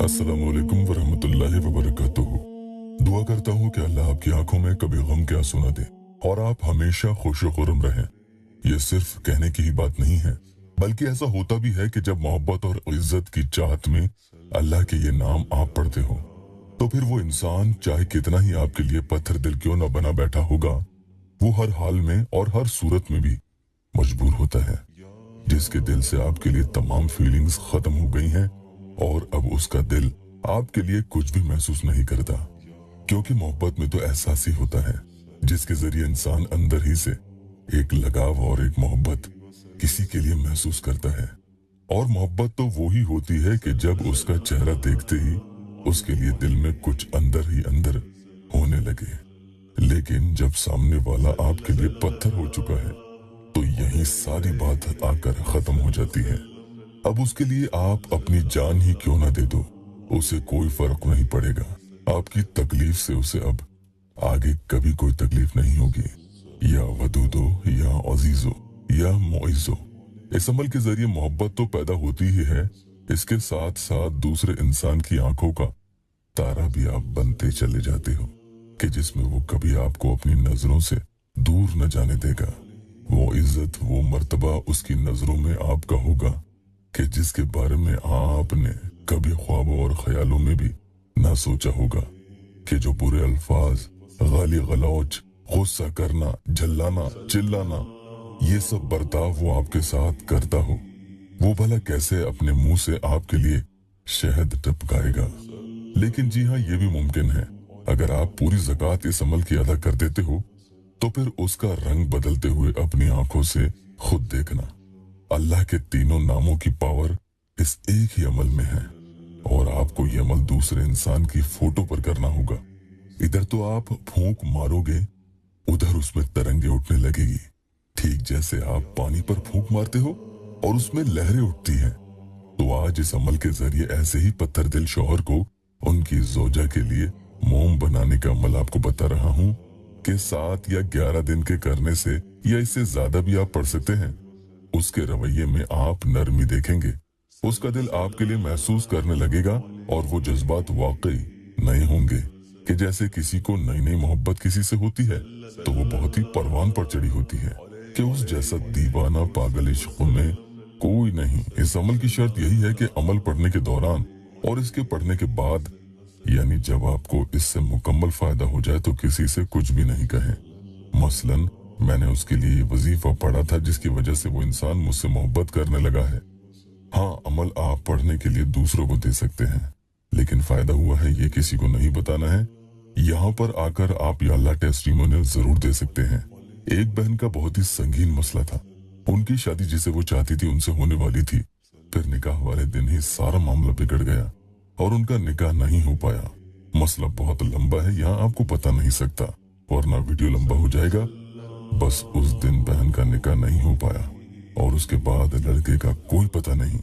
अस्सलामुअलैकुम वरहमतुल्लाहि वबरकातुहू। दुआ करता हूँ कि अल्लाह आपकी आंखों में कभी गम के आंसू न दे और आप हमेशा खुश खुर्रम रहें। ये सिर्फ कहने की ही बात नहीं है, बल्कि ऐसा होता भी है कि जब मोहब्बत और इज्जत की चाहत में अल्लाह के ये नाम आप पढ़ते हो, तो फिर वो इंसान चाहे कितना ही आपके लिए पत्थर दिल क्यों न बना बैठा होगा, वो हर हाल में और हर सूरत में भी मजबूर होता है। जिसके दिल से आपके लिए तमाम फीलिंग्स खत्म हो गई हैं और अब उसका दिल आपके लिए कुछ भी महसूस नहीं करता, क्योंकि मोहब्बत में तो एहसास ही होता है जिसके जरिए इंसान अंदर ही से एक लगाव और एक मोहब्बत किसी के लिए महसूस करता है। और मोहब्बत तो वो ही होती है कि जब उसका चेहरा देखते ही उसके लिए दिल में कुछ अंदर ही अंदर होने लगे। लेकिन जब सामने वाला आपके लिए पत्थर हो चुका है तो यही सारी बात आकर खत्म हो जाती है। अब उसके लिए आप अपनी जान ही क्यों ना दे दो, उसे कोई फर्क नहीं पड़ेगा। आपकी तकलीफ से उसे अब आगे कभी कोई तकलीफ नहीं होगी। या वदूदो या अजीजो या मोइजो, इस अमल के जरिए मोहब्बत तो पैदा होती ही है, इसके साथ साथ दूसरे इंसान की आंखों का तारा भी आप बनते चले जाते हो कि जिसमें वो कभी आपको अपनी नजरों से दूर न जाने देगा। वो इज्जत, वो मर्तबा उसकी नजरों में आपका होगा कि जिसके बारे में आपने कभी ख्वाबों और ख्यालों में भी ना सोचा होगा। कि जो बुरे अल्फाज, गाली गलौच, गुस्सा करना, झल्लाना, चिल्लाना, ये सब बर्ताव वो आपके साथ करता हो, वो भला कैसे अपने मुंह से आपके लिए शहद टपकाएगा। लेकिन जी हाँ, ये भी मुमकिन है, अगर आप पूरी ज़कात इस अमल की अदा कर देते हो तो फिर उसका रंग बदलते हुए अपनी आंखों से खुद देखना। अल्लाह के तीनों नामों की पावर इस एक ही अमल में है और आपको ये अमल दूसरे इंसान की फोटो पर करना होगा। इधर तो आप फूंक मारोगे, उधर उसमें तरंगे उठने लगेगी, ठीक जैसे आप पानी पर फूंक मारते हो और उसमें लहरें उठती हैं। तो आज इस अमल के जरिए ऐसे ही पत्थर दिल शौहर को उनकी जोजा के लिए मोम बनाने का अमल आपको बता रहा हूँ कि 7 या 11 दिन के करने से या इससे ज्यादा भी आप पढ़ सकते हैं। उसके रवैये में आप नरमी देखेंगे, उसका दिल आपके लिए महसूस करने लगेगा और वो जज्बात वाकई नए होंगे कि जैसे किसी को नई नई मोहब्बत किसी से होती है तो वो बहुत ही परवान पर चढ़ी होती है कि उस जैसा दीवाना पागल इश्क में कोई नहीं। इस अमल की शर्त यही है कि अमल पढ़ने के दौरान और इसके पढ़ने के बाद, यानी जब आपको इससे मुकम्मल फायदा हो जाए, तो किसी से कुछ भी नहीं कहें। मसलन मैंने उसके लिए वजीफा पढ़ा था जिसकी वजह से वो इंसान मुझसे मोहब्बत करने लगा है। हाँ, अमल आप पढ़ने के लिए दूसरों को दे सकते हैं, लेकिन फायदा हुआ है ये किसी को नहीं बताना है। यहाँ पर आकर आप या अल्लाह टेस्टिमोनियल जरूर दे सकते हैं। एक बहन का बहुत ही संगीन मसला था, उनकी शादी जिसे वो चाहती थी उनसे होने वाली थी, फिर निकाह वाले दिन ही सारा मामला बिगड़ गया और उनका निकाह नहीं हो पाया। मसला बहुत लंबा है, यहाँ आपको बता नहीं सकता वरना वीडियो लंबा हो जाएगा। बस उस दिन बहन का निकाह नहीं हो पाया और उसके बाद लड़के का कोई पता नहीं।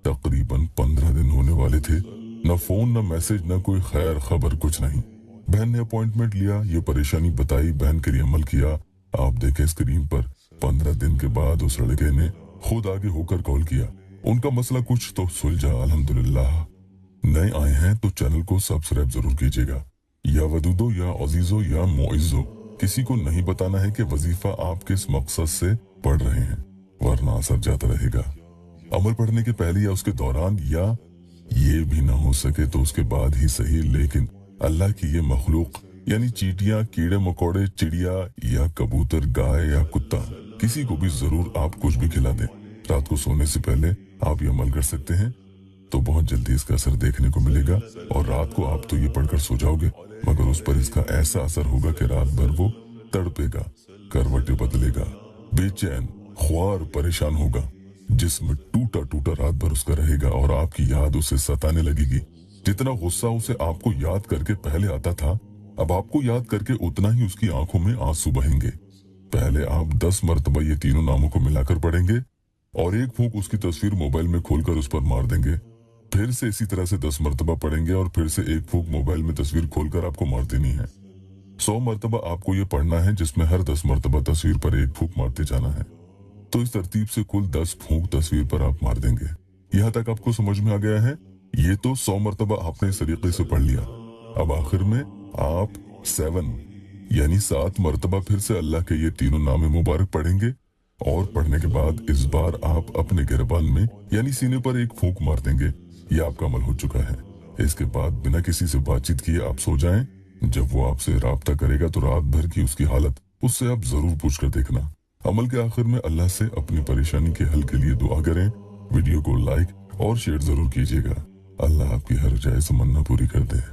तकरीबन 15 दिन होने वाले थे, न फोन न मैसेज न कोई खैर खबर, कुछ नहीं। बहन ने अपॉइंटमेंट लिया, ये परेशानी बताई, बहन के लिए अमल किया। आप देखें स्क्रीन पर 15 दिन के बाद उस लड़के ने खुद आगे होकर कॉल किया। उनका मसला कुछ तो सुलझा अल्हम्दुलिल्लाह। नए आए हैं तो चैनल को सब्सक्राइब जरूर कीजिएगा। या वदूदो या अजीजो या मोइजो, किसी को नहीं बताना है कि वजीफा आप किस मकसद से पढ़ रहे हैं, वरना असर जाता रहेगा। अमल पढ़ने के पहले या उसके दौरान, या ये भी ना हो सके तो उसके बाद ही सही, लेकिन अल्लाह की ये मखलूक यानी चींटियां, कीड़े मकोड़े, चिड़िया या कबूतर, गाय या कुत्ता, किसी को भी जरूर आप कुछ भी खिला दें। रात को सोने से पहले आप ये अमल कर सकते हैं, तो बहुत जल्दी इसका असर देखने को मिलेगा। और रात को आप तो ये पढ़कर सो जाओगे, मगर उस पर इसका ऐसा असर होगा कि रात भर वो तड़पेगा, करवटें बदलेगा, बेचैन, ख्वार, परेशान होगा, जिस्म टूटा टूटा रात भर उसका रहेगा और आपकी याद उसे सताने लगेगी। जितना गुस्सा उसे आपको याद करके पहले आता था, अब आपको याद करके उतना ही उसकी आंखों में आंसू बहेंगे। पहले आप 10 मरतबा ये तीनों नामों को मिलाकर पढ़ेंगे और एक फूंक उसकी तस्वीर मोबाइल में खोलकर उस पर मार देंगे। फिर से इसी तरह से 10 मरतबा पढ़ेंगे और फिर से एक फूंक मोबाइल में तस्वीर खोलकर आपको मार देनी है। 100 मरतबा आपको ये पढ़ना है, जिसमें हर 10 मरतबा तस्वीर पर एक फूंक मारते जाना है। तो इस तरतीब से कुल 10 फूंक तस्वीर पर आप मार देंगे। यहाँ तक आपको समझ में आ गया है? ये तो 100 मरतबा आपने इस तरीके से पढ़ लिया। अब आखिर में आप 7 यानी 7 मरतबा फिर से अल्लाह के ये तीनों नाम मुबारक पढ़ेंगे, और पढ़ने के बाद इस बार आप अपने गिरबान में यानी सीने पर एक फूंक मार देंगे। ये आपका अमल हो चुका है। इसके बाद बिना किसी से बातचीत किए आप सो जाएं। जब वो आपसे राब्ता करेगा तो रात भर की उसकी हालत उससे आप जरूर पूछ कर देखना। अमल के आखिर में अल्लाह से अपनी परेशानी के हल के लिए दुआ करें। वीडियो को लाइक और शेयर जरूर कीजिएगा। अल्लाह आपकी हर जायज़ तमन्ना पूरी कर दे।